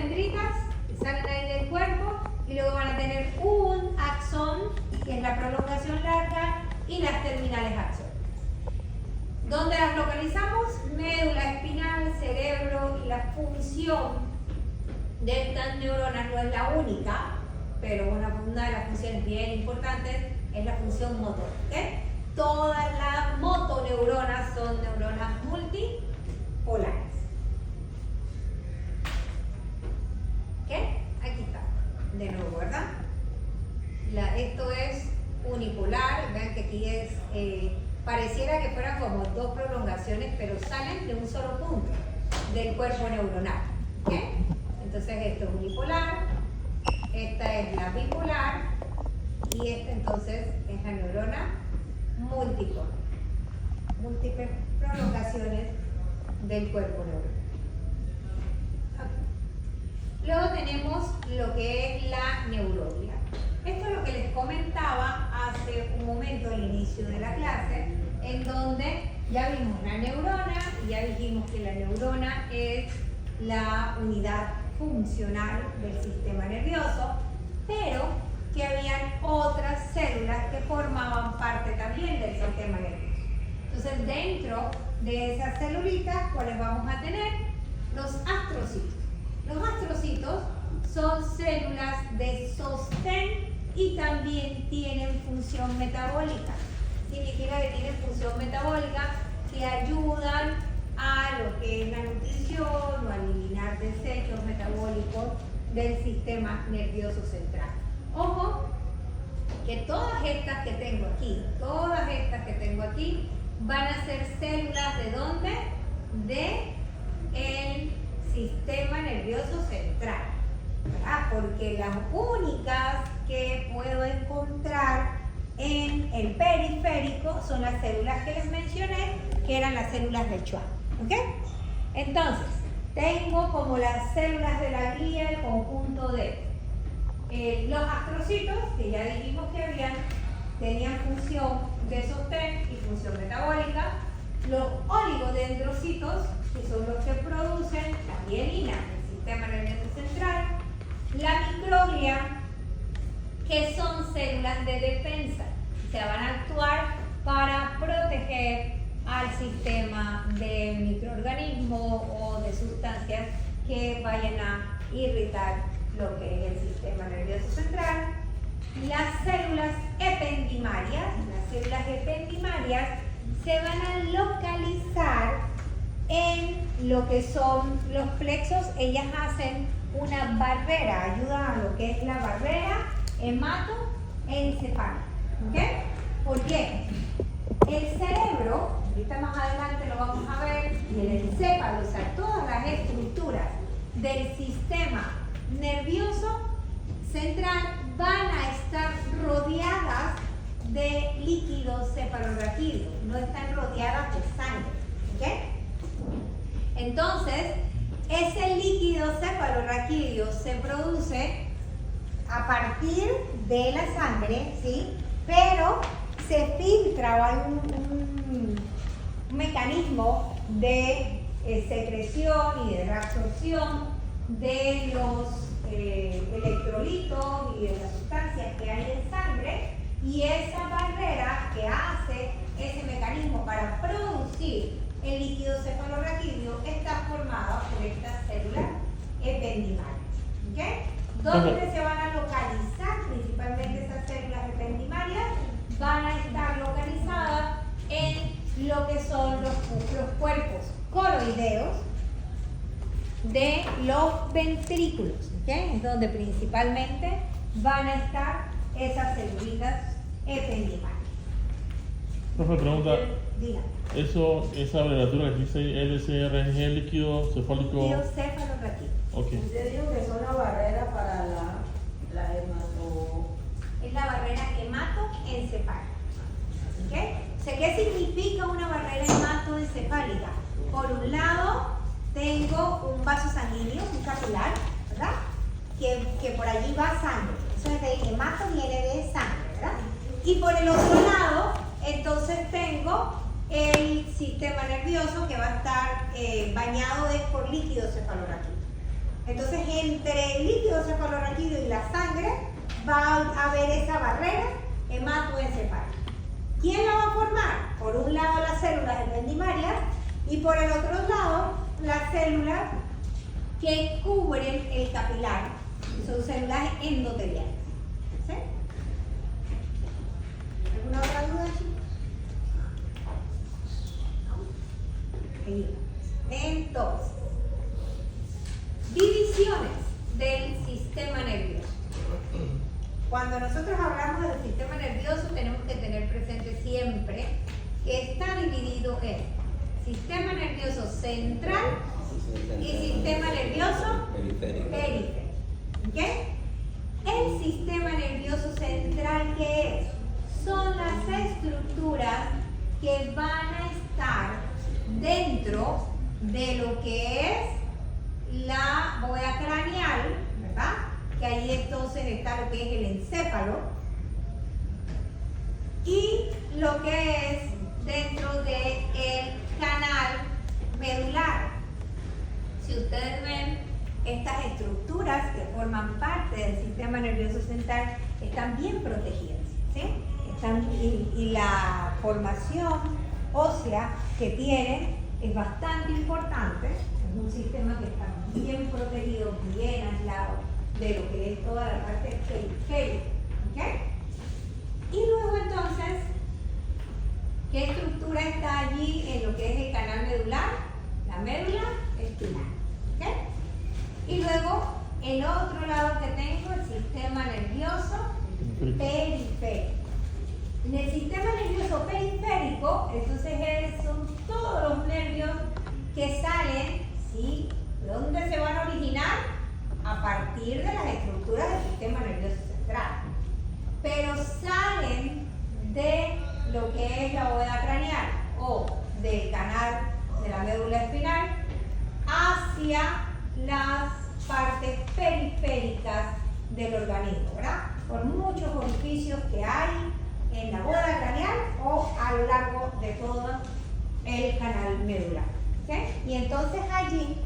dendritas que salen ahí del cuerpo y luego van a tener un axón, que es la prolongación larga, y las terminales axónicas. ¿Dónde las localizamos? Médula espinal, cerebro, y la función de estas neuronas no es la única, pero una de las funciones bien importantes es la función motor. ¿Okay? Todas las motoneuronas son neuronas multipolares. ¿Qué? Aquí está, de nuevo, ¿verdad? Esto es unipolar, vean que aquí es, pareciera que fueran como dos prolongaciones, pero salen de un solo punto del cuerpo neuronal. ¿Okay? Entonces esto es unipolar, esta es la bipolar y esta entonces es la neurona multipolar. Múltiples prolongaciones del cuerpo neuronal. Luego tenemos lo que es la neuroglia. Esto es lo que les comentaba hace un momento al inicio de la clase, en donde ya vimos la neurona y ya dijimos que la neurona es la unidad funcional del sistema nervioso, pero que habían otras células que formaban parte también del sistema nervioso. Entonces, dentro de esas celulitas, ¿cuáles vamos a tener? Los astrocitos. Los astrocitos son células de sostén y también tienen función metabólica. Significa que tienen función metabólica que ayudan a lo que es la nutrición o a eliminar desechos metabólicos del sistema nervioso central. Ojo, que todas estas que tengo aquí, van a ser células ¿de dónde? De el sistema nervioso central, ¿verdad? Porque las únicas que puedo encontrar en el periférico son las células que les mencioné, que eran las células de Schwann. ¿Ok? Entonces, tengo como las células de la glía el conjunto de los astrocitos, que ya dijimos que tenían función de sostén y función metabólica, los oligodendrocitos, que son los que producen la mielina del sistema nervioso central, la microglia, que son células de defensa, o sea, van a actuar para proteger al sistema de microorganismos o de sustancias que vayan a irritar lo que es el sistema nervioso central. Las células ependimarias se van a localizar en lo que son los plexos. Ellas hacen una barrera, ayudan a lo que es la barrera hematoencefálica. ¿Ok? ¿Por qué? El cerebro, ahorita más adelante lo vamos a ver, y el encéfalo, o sea, todas las estructuras del sistema nervioso central van a estar rodeadas de líquido cefalorraquídeo, no están rodeadas de sangre. ¿Ok? Entonces, ese líquido cefalorraquídeo se produce a partir de la sangre, ¿sí? Pero se filtra, hay un mecanismo de secreción y de reabsorción de los electrolitos y de las sustancias que hay en sangre, y esa barrera que hace ese mecanismo para producir el líquido cefalorraquídeo está formada por estas células ependimarias. ¿Okay? ¿Dónde se van a localizar principalmente esas células ependimarias? Van a estar localizadas en lo que son los cuerpos coroideos de los ventrículos. ¿Okay? Es donde principalmente van a estar esas celulitas ependimarias. Profe, pregunta. Dígame. Esa abreviatura que dice LCRG, líquido cefálico. Líquido cefalorraquídeo. Ok. Usted dijo que son la barrera para la hemato... Es la barrera hematoencefálica. ¿Okay? O sea, ¿qué significa una barrera hematoencefálica? Por un lado, tengo un vaso sanguíneo, un capilar, ¿verdad? Que por allí va sangre. Eso es de hemato, viene de sangre, ¿verdad? Y por el otro lado, entonces tengo el sistema nervioso que va a estar bañado por líquido cefalorraquídeo. Entonces, entre el líquido cefalorraquídeo y la sangre va a haber esa barrera hematoencefálica. ¿Quién la va a formar? Por un lado las células ependimarias y por el otro lado las células que cubren el capilar. Son células endoteliales. ¿Sí? ¿Alguna otra duda, chicos? Entonces, divisiones del sistema nervioso. Cuando nosotros hablamos del sistema nervioso tenemos que tener presente siempre que está dividido en sistema nervioso central y sistema nervioso periférico. ¿Ok? El sistema nervioso central, ¿qué es? Son las estructuras que van a estar dentro de lo que es la bóveda craneal, ¿verdad? Que ahí entonces está lo que es el encéfalo y lo que es dentro del canal medular. Si ustedes ven, estas estructuras que forman parte del sistema nervioso central están bien protegidas, ¿sí? Y la formación ósea que tienen es bastante importante. Es un sistema que está bien protegido, bien aislado de lo que es toda la parte periférica. ¿Okay? Y luego entonces, ¿qué estructura está allí en lo que es el canal medular? La médula espinal. ¿Okay? Y luego, el otro lado que tengo, el sistema nervioso periférico. En el sistema nervioso periférico, entonces son todos los nervios que salen, ¿sí? ¿De dónde se van a originar? A partir de las estructuras del sistema nervioso central. Pero salen de lo que es la bóveda craneal o del canal de la médula espinal hacia las partes periféricas del organismo, ¿verdad? Por muchos orificios que hay en la bóveda craneal o a lo largo de todo el canal medular. ¿Okay? Y entonces allí,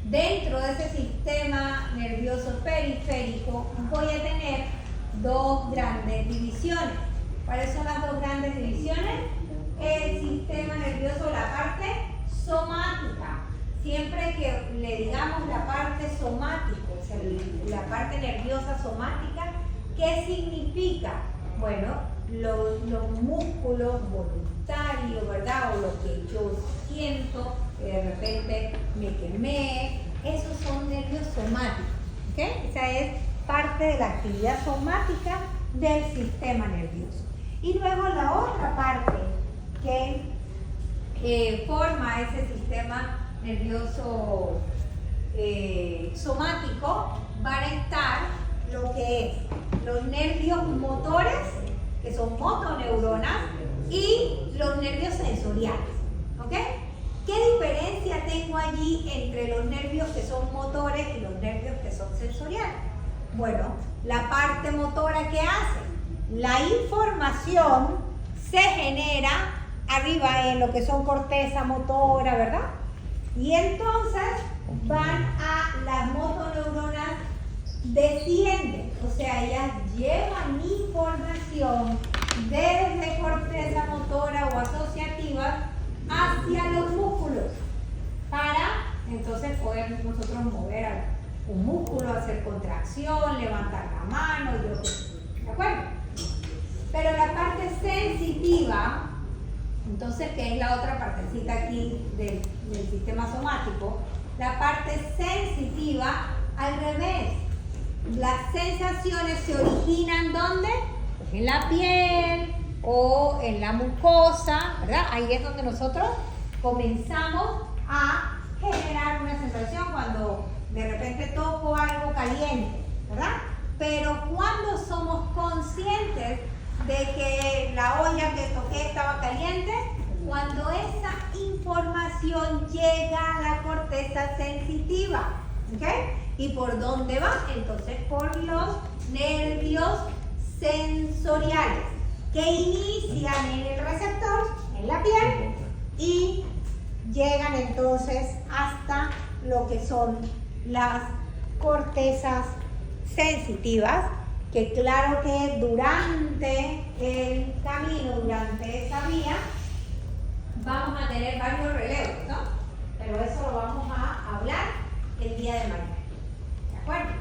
dentro de ese sistema nervioso periférico, voy a tener dos grandes divisiones. ¿Cuáles son las dos grandes divisiones? El sistema nervioso, la parte somática. Siempre que le digamos la parte somática, o sea, la parte nerviosa somática, ¿qué significa? Bueno, los músculos voluntarios, ¿verdad? O lo que yo siento, que de repente me quemé, esos son nervios somáticos. ¿Okay? Esa es parte de la actividad somática del sistema nervioso. Y luego la otra parte que forma ese sistema nervioso somático, van a estar lo que es los nervios motores, que son motoneuronas, y los nervios sensoriales. ¿Ok? ¿Qué diferencia tengo allí entre los nervios que son motores y los nervios que son sensoriales? Bueno, la parte motora, ¿qué hace? La información se genera arriba en lo que son corteza motora, ¿verdad? Y entonces van a las motoneuronas, descienden, o sea, ellas llevan información desde corteza motora o asociativa hacia los músculos para entonces poder nosotros mover un músculo, hacer contracción, levantar la mano y lo que sea. ¿De acuerdo? Pero la parte sensitiva, entonces, que es la otra partecita aquí del sistema somático, la parte sensitiva, al revés. Las sensaciones se originan ¿dónde? Pues en la piel o en la mucosa, ¿verdad? Ahí es donde nosotros comenzamos a generar una sensación cuando de repente toco algo caliente, ¿verdad? Pero cuando somos conscientes de que la olla que toqué estaba caliente, cuando esa información llega a la corteza sensitiva, ¿ok? ¿Y por dónde va? Entonces por los nervios sensoriales que inician en el receptor, en la piel, y llegan entonces hasta lo que son las cortezas sensitivas, que claro que durante el camino, durante esa vía, vamos a tener varios relevos, ¿no? Pero eso lo vamos a hablar el día de mañana, ¿de acuerdo?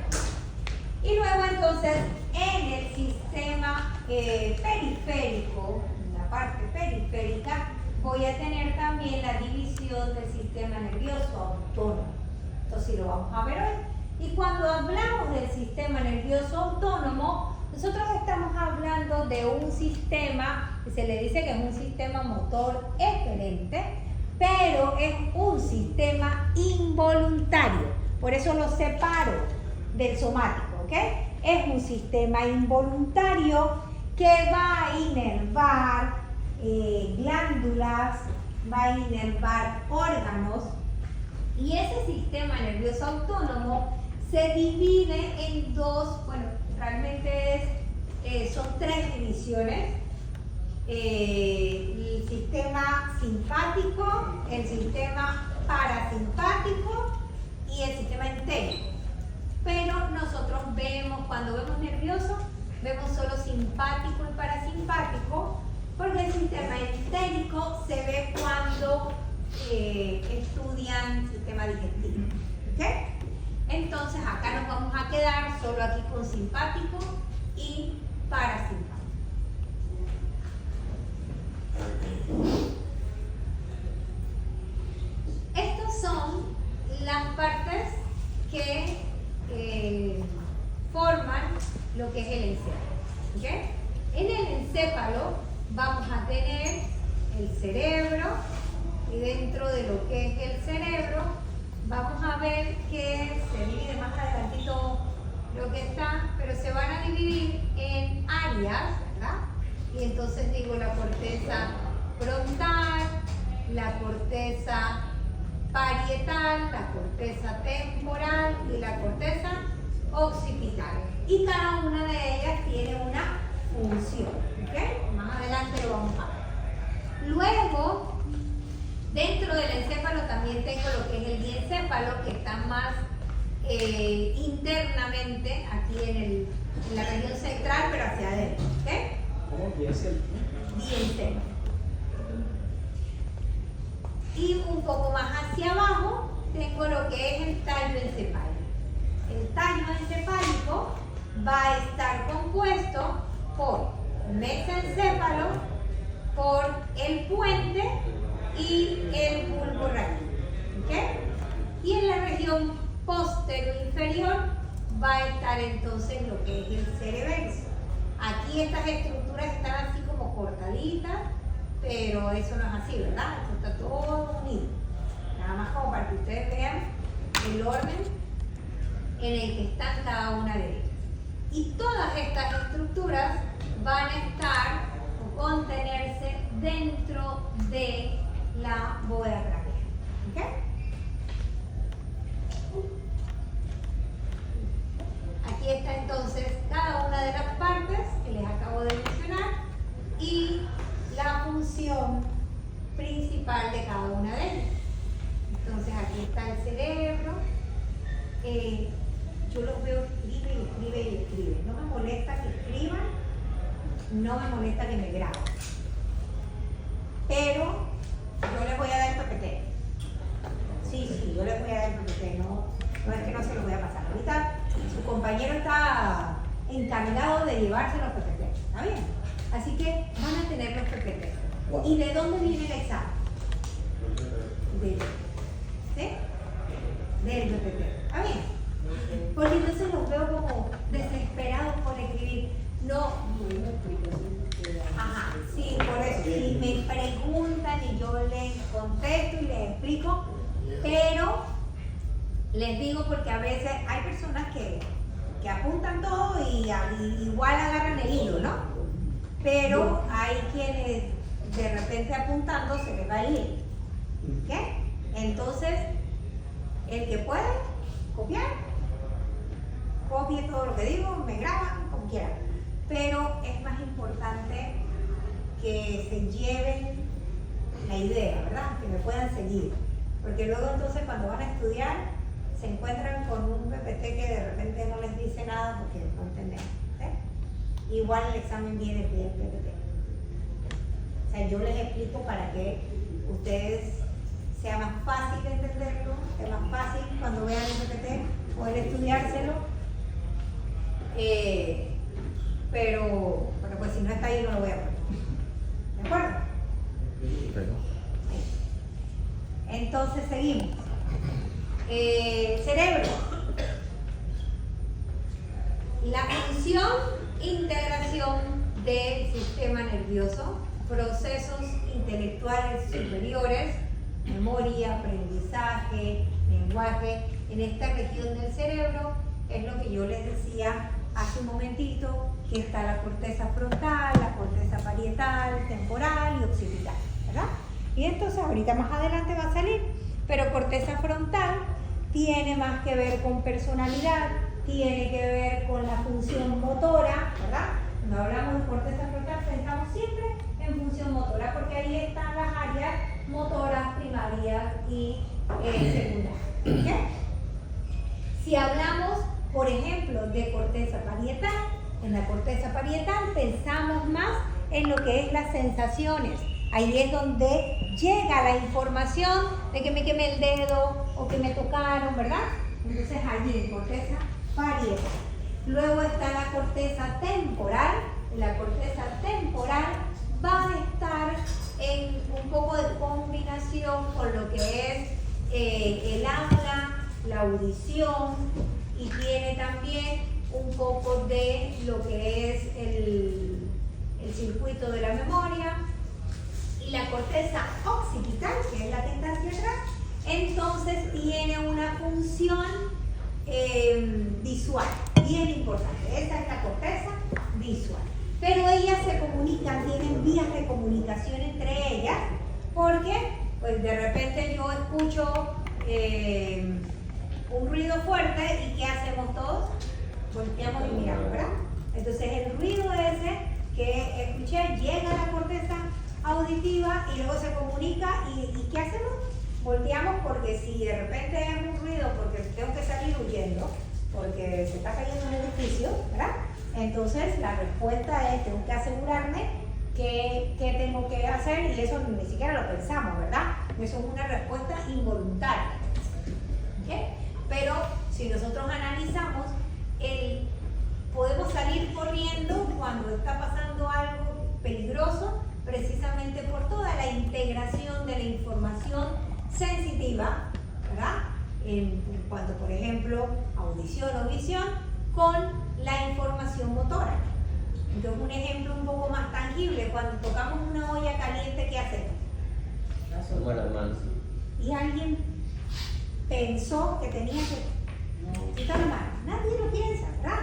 Y luego entonces en el sistema periférico, en la parte periférica, voy a tener también la división del sistema nervioso autónomo. Entonces sí lo vamos a ver hoy. Y cuando hablamos del sistema nervioso autónomo, nosotros estamos hablando de un sistema, que se le dice que es un sistema motor eferente, pero es un sistema involuntario. Por eso lo separo del somático, ¿ok? Es un sistema involuntario que va a inervar glándulas, va a inervar órganos, y ese sistema nervioso autónomo se divide en dos, bueno, realmente son tres divisiones: el sistema simpático, el sistema parasimpático y el sistema entérico. Pero nosotros vemos, cuando vemos nervioso, vemos solo simpático y parasimpático, porque el sistema entérico se ve cuando estudian sistema digestivo. ¿Ok? Entonces acá nos vamos a quedar solo aquí con simpático y parasimpático. Estas son las partes que forman lo que es el encéfalo. ¿Okay? En el encéfalo vamos a tener el cerebro, y dentro de lo que es el cerebro vamos a ver que se divide más adelantito lo que está, pero se van a dividir en áreas, ¿verdad? Y entonces digo la corteza frontal, la corteza parietal, la corteza temporal y la corteza occipital. Y cada una de ellas tiene una función, ¿ok? Más adelante lo vamos a ver. Luego, dentro del encéfalo también tengo lo que es el diencéfalo, que está más internamente, aquí en la región central, pero hacia adentro, ¿ok? ¿Cómo empieza el Diencéfalo. Y un poco más hacia abajo tengo lo que es el tallo encefálico. El tallo encefálico va a estar compuesto por mesencéfalo, por el puente y el bulbo raquídeo. ¿Okay? Y en la región posterior inferior va a estar entonces lo que es el cerebelo. Aquí estas estructuras están así como cortaditas, pero eso no es así, ¿verdad? Esto está todo unido. Nada más como para que ustedes vean el orden en el que están cada una de ellas. Y todas estas estructuras van a estar o contenerse dentro de la bóveda craneal. ¿Ok? Aquí está entonces cada una de las partes que les acabo de mencionar y la función principal de cada una de ellas. Entonces aquí está el cerebro. Yo los veo escribe y escribe. No me molesta que escriban, no me molesta que me graben. Pero yo les voy a dar el PPT. Sí, yo les voy a dar el PPT. No es que no se los voy a pasar. Ahorita su compañero está encargado de llevarse los PPT. ¿Está bien? Así que van a tener los PPT. Wow. ¿Y de dónde viene el examen? ¿Sí? Del PPT. ¿Está bien? Porque entonces los veo como desesperados por escribir. No. Ajá, sí, por eso. Si me preguntan y yo les contesto y les explico, pero les digo porque a veces hay personas que apuntan todo y igual agarran el hilo, ¿no? Pero hay quienes de repente apuntando se les va el hilo. ¿Ok? Entonces, el que puede copiar, copie todo lo que digo, me graban como quieran. Pero es más importante que se lleven la idea, ¿verdad? Que me puedan seguir. Porque luego entonces cuando van a estudiar se encuentran con un PPT que de repente no les dice nada porque no entendemos. ¿Sí? Igual el examen viene del PPT. O sea, yo les explico para que ustedes sea más fácil entenderlo, sea más fácil cuando vean el PPT poder estudiárselo. Pero pues si no está ahí no lo voy a poner. ¿De acuerdo? Entonces seguimos. Cerebro. La función integración del sistema nervioso, procesos intelectuales superiores, memoria, aprendizaje, lenguaje, en esta región del cerebro es lo que yo les decía hace un momentito, que está la corteza frontal, la corteza parietal, temporal y occipital, ¿verdad? Y entonces ahorita más adelante va a salir, pero corteza frontal tiene más que ver con personalidad, tiene que ver con la función motora, ¿verdad? Cuando hablamos de corteza frontal pensamos siempre en función motora, porque ahí están las áreas motoras primarias y secundarias. ¿Okay? Si hablamos, por ejemplo, de corteza parietal, en la corteza parietal pensamos más en lo que es las sensaciones. Ahí es donde llega la información de que me quemé el dedo o que me tocaron, ¿verdad? Entonces allí, corteza parietal. Luego está la corteza temporal. La corteza temporal va a estar en un poco de combinación con lo que es el habla, la audición, y tiene también un poco de lo que es el circuito de la memoria. Y la corteza occipital, que es la que está hacia atrás, entonces tiene una función visual, bien importante. Esa es la corteza visual. Pero ellas se comunican, tienen vías de comunicación entre ellas, porque pues de repente yo escucho un ruido fuerte y ¿qué hacemos todos? Volteamos y miramos, ¿verdad? Entonces el ruido ese que escuché llega a la corteza auditiva y luego se comunica y ¿qué hacemos? Volteamos, porque si de repente es un ruido porque tengo que salir huyendo porque se está cayendo un edificio, ¿verdad? Entonces la respuesta es, tengo que asegurarme que tengo que hacer, y eso ni siquiera lo pensamos, ¿verdad? Eso es una respuesta involuntaria. ¿Okay? Pero si nosotros analizamos, podemos salir corriendo cuando está pasando algo peligroso, precisamente por toda la integración de la información sensitiva, ¿verdad? En cuanto, por ejemplo, audición o visión, con la información motora. Entonces, un ejemplo un poco más tangible, cuando tocamos una olla caliente, ¿qué hacemos? Buenas manos. Y alguien pensó que tenía que quitar la mano. Nadie lo piensa, ¿verdad?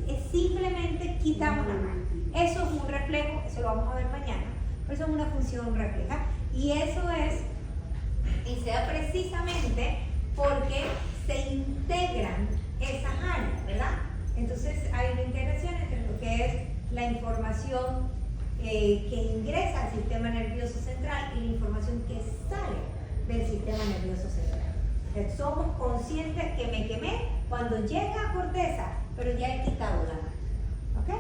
Es simplemente quitamos la mano. Eso es un reflejo, eso lo vamos a ver mañana, pero eso es una función refleja. Y eso es, y se da precisamente porque se integran esas áreas, ¿verdad? Entonces hay una integración entre lo que es la información que ingresa al sistema nervioso central y la información que sale del sistema nervioso central. Entonces, somos conscientes que me quemé cuando llega a corteza, pero ya he quitado la mano. ¿Ok?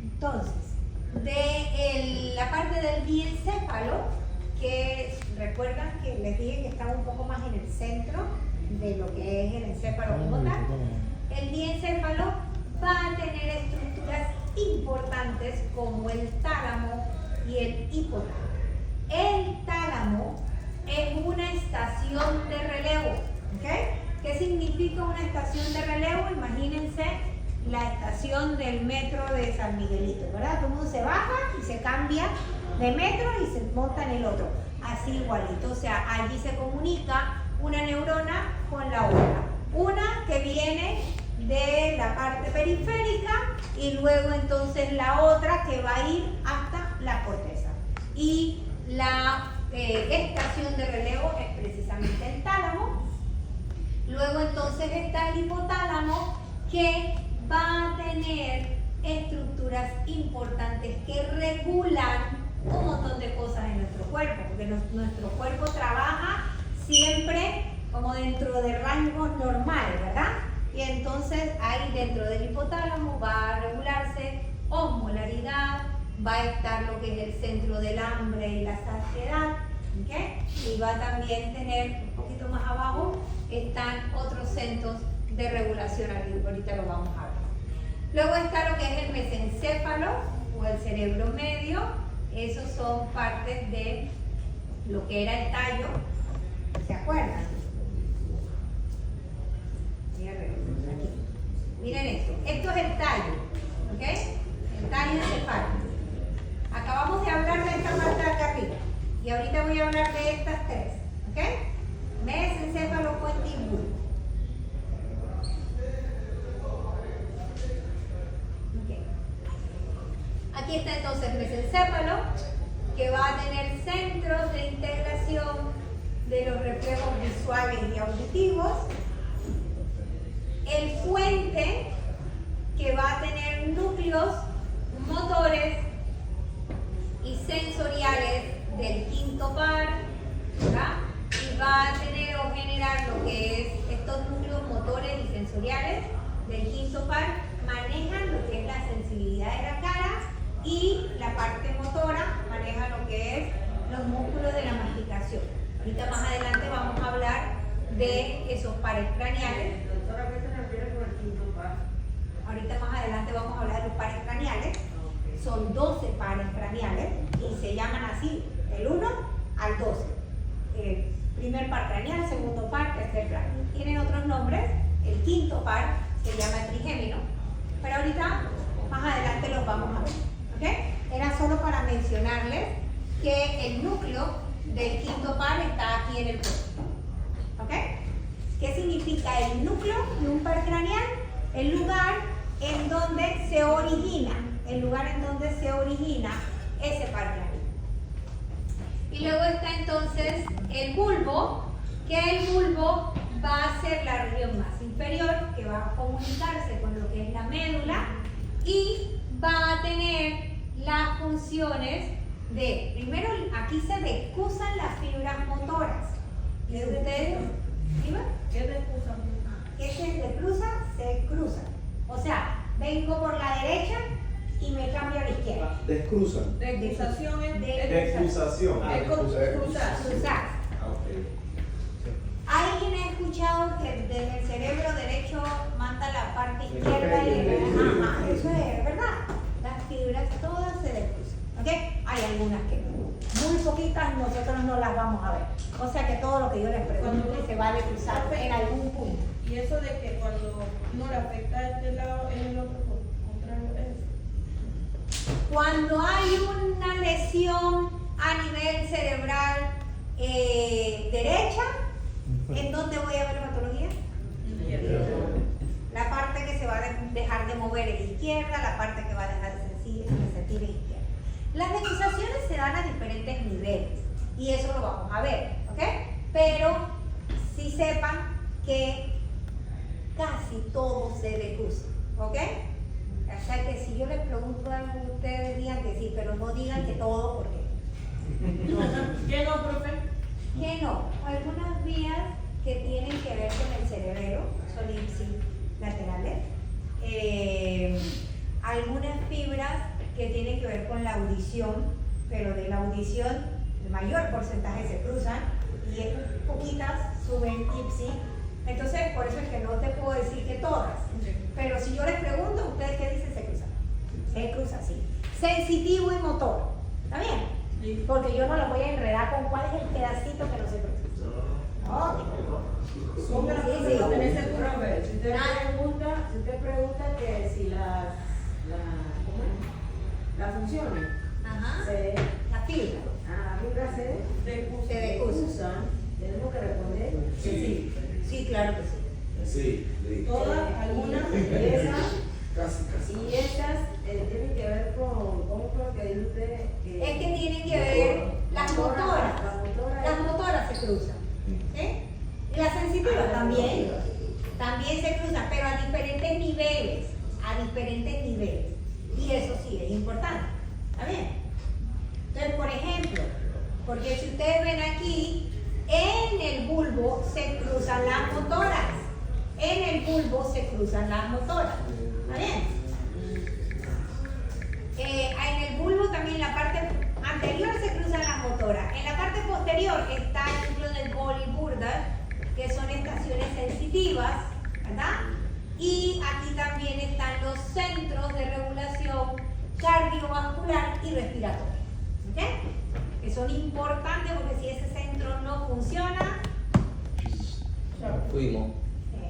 Entonces, de la parte del diencéfalo, que recuerdan que les dije que estaba un poco más en el centro de lo que es el encéfalo como tal, el diencéfalo va a tener estructuras importantes como el tálamo y el hipotálamo. El tálamo es una estación de relevo. ¿Okay? ¿Qué significa una estación de relevo? Imagínense la estación del metro de San Miguelito, ¿verdad? Todo el mundo se baja y se cambia de metro y se monta en el otro. Así igualito, o sea, allí se comunica una neurona con la otra. Una que viene de la parte periférica y luego entonces la otra que va a ir hasta la corteza. Y la estación de relevo es precisamente el tálamo. Luego entonces está el hipotálamo, que va a tener estructuras importantes que regulan un montón de cosas en nuestro cuerpo, porque nuestro cuerpo trabaja siempre como dentro de rangos normales, ¿verdad? Y entonces ahí dentro del hipotálamo va a regularse osmolaridad, va a estar lo que es el centro del hambre y la saciedad, ¿ok? Y va a también tener, un poquito más abajo, están otros centros de regulación, ahorita lo vamos a ver. Luego está lo que es el mesencéfalo o el cerebro medio, esos son partes de lo que era el tallo, ¿se acuerdan? Aquí. Miren esto es el tallo, ¿ok? El tallo encefálico. Acabamos de hablar de esta parte de acá arriba y ahorita voy a hablar de estas tres, ¿ok? Mesencéfalo, puente y bulbo. Okay. Aquí está entonces el mesencéfalo, que va a tener centros de integración de los reflejos visuales y auditivos. El puente, que va a tener núcleos motores y sensoriales del quinto par, ¿verdad? Y va a tener o generar lo que es estos núcleos motores y sensoriales del quinto par, manejan lo que es la sensibilidad de la cara y la parte motora maneja lo que es los músculos de la masticación. Ahorita más adelante vamos a hablar de esos pares craneales. Doctora, ¿qué se refiere con el quinto par? Ahorita más adelante vamos a hablar de los pares craneales. Son 12 pares craneales y se llaman así, del 1 al 12. Primer par craneal, segundo par, tercer par. Tienen otros nombres. El quinto par se llama trigémino, pero ahorita más adelante los vamos a ver. ¿Okay? Era solo para mencionarles que el núcleo del quinto par está aquí en el cuerpo. ¿Ok? ¿Qué significa el núcleo de un par craneal? El lugar en donde se origina, ese par craneal. Y luego está entonces el bulbo, que el bulbo va a ser la región más inferior, que va a comunicarse con lo que es la médula y va a tener las funciones de, primero aquí se decusan las fibras motoras. ¿Y ustedes? ¿Qué te excusa? ¿Qué se decruza? Se cruza. O sea, vengo por la derecha y me cambio a la izquierda. Descruzan. Decusación es Decusación. es cruzar. Cruzar. ¿Alguien ha escuchado que desde el cerebro derecho manda la parte izquierda y ajá, eso es verdad? Las fibras todas se decruzan, ¿ok? Hay algunas que no. Muy poquitas nosotros no las vamos a ver. O sea que todo lo que yo les pregunte se va a decruzar en algún punto. Y eso de que cuando no le afecta a este lado, en el otro contrario es. Cuando hay una lesión a nivel cerebral derecha, ¿en dónde voy a ver la patología? La parte que se va a dejar de mover es izquierda, la parte que va a dejar de sentir es izquierda. Las decusaciones se dan a diferentes niveles y eso lo vamos a ver, ¿ok? Pero sí sepan que casi todo se decusa, ¿ok? O sea que si yo les pregunto algo, ustedes digan que sí, pero no digan que todo, porque ¿Qué no, profe? que no. Algunas vías que tienen que ver con el cerebelo, son ipsilaterales. Algunas fibras que tienen que ver con la audición, pero de la audición el mayor porcentaje se cruzan y poquitas suben ipsi. Entonces, por eso es que no te puedo decir que todas. Pero si yo les pregunto, ¿ustedes qué dicen? Se cruzan. Se cruza, sí. Sensitivo y motor. ¿Está bien? Sí. Porque yo no los voy a enredar con cuál es el pedacito que no se cruza. No. Póngala, Sí, profe, sí. lo tenés seguro. Profe, si usted pregunta que si ¿cómo es? Las funciones Ajá. la fibra se decusan, tenemos que responder que sí. Sí, claro que sí. Sí, Todas, algunas. Y esas, casi. tienen que ver con, ¿cómo fue lo que dijo usted? Es que tienen que ver las motoras. Las Las motoras se cruzan. ¿Sí? Y las sensitivas también. También se cruzan, pero a diferentes niveles. Y eso sí es importante. ¿Está bien? Entonces, por ejemplo, porque si ustedes ven aquí, En el bulbo se cruzan las motoras. En el bulbo se cruzan las motoras. ¿Está bien? En el bulbo también, la parte anterior se cruzan las motoras. En la parte posterior está el núcleo del bol y burda, que son estaciones sensitivas, ¿verdad? Y aquí también están los centros de regulación cardiovascular y respiratoria. ¿Ok? Que son importantes porque si ese centro no funciona, Fuimos.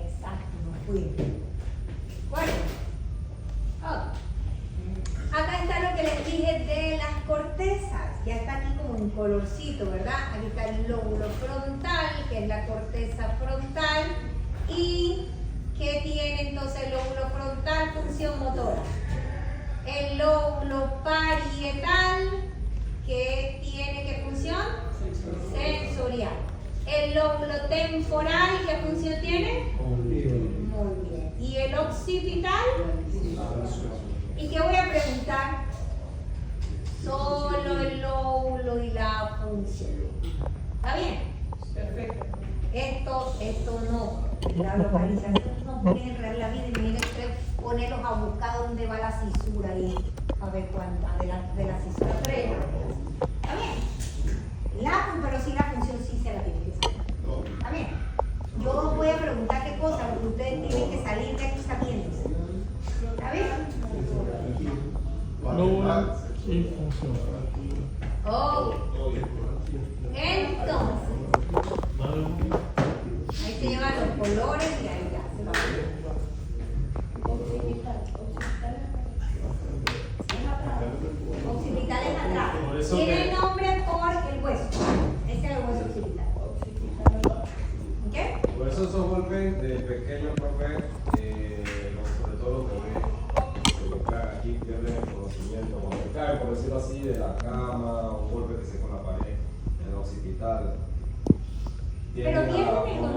exacto, no fuimos. Bueno, acá está lo que les dije de las cortezas. Ya está aquí como un colorcito, ¿verdad? Aquí está el lóbulo frontal, que es la corteza frontal. ¿Y qué tiene entonces el lóbulo frontal? Función motora. El lóbulo parietal, ¿qué tiene qué función? Sensorial. El lóbulo temporal, ¿qué función tiene? Muy bien. ¿Y el occipital? ¿Y qué voy a preguntar? Solo el lóbulo y la función. ¿Está bien? Perfecto. Esto no. La localización no puede enredar la vida. Imagínate ponerlos a buscar dónde va la cisura ahí. A ver cuánta. De la cisura 3. ¿Está bien? Pero sí la función sí se la tiene que saber. ¿Está bien? Yo voy a preguntar qué cosa, porque ustedes tienen que salir de aquí sabiéndose. ¿Está bien? Lóbulo y función. Oh. Entonces, Dale. ahí se llevan los colores y ahí ya se va. Occipital es atrás. Por eso Tiene que- nombre por el hueso. Ese es el hueso occipital. ¿Ok? Por eso esos golpes de pequeños, profe, sobre todo los bebés, porque aquí pierden el conocimiento. Cuando cae, por decirlo así, de la cama, un golpe que se con la pared, en el occipital. Pero tienden a pierden el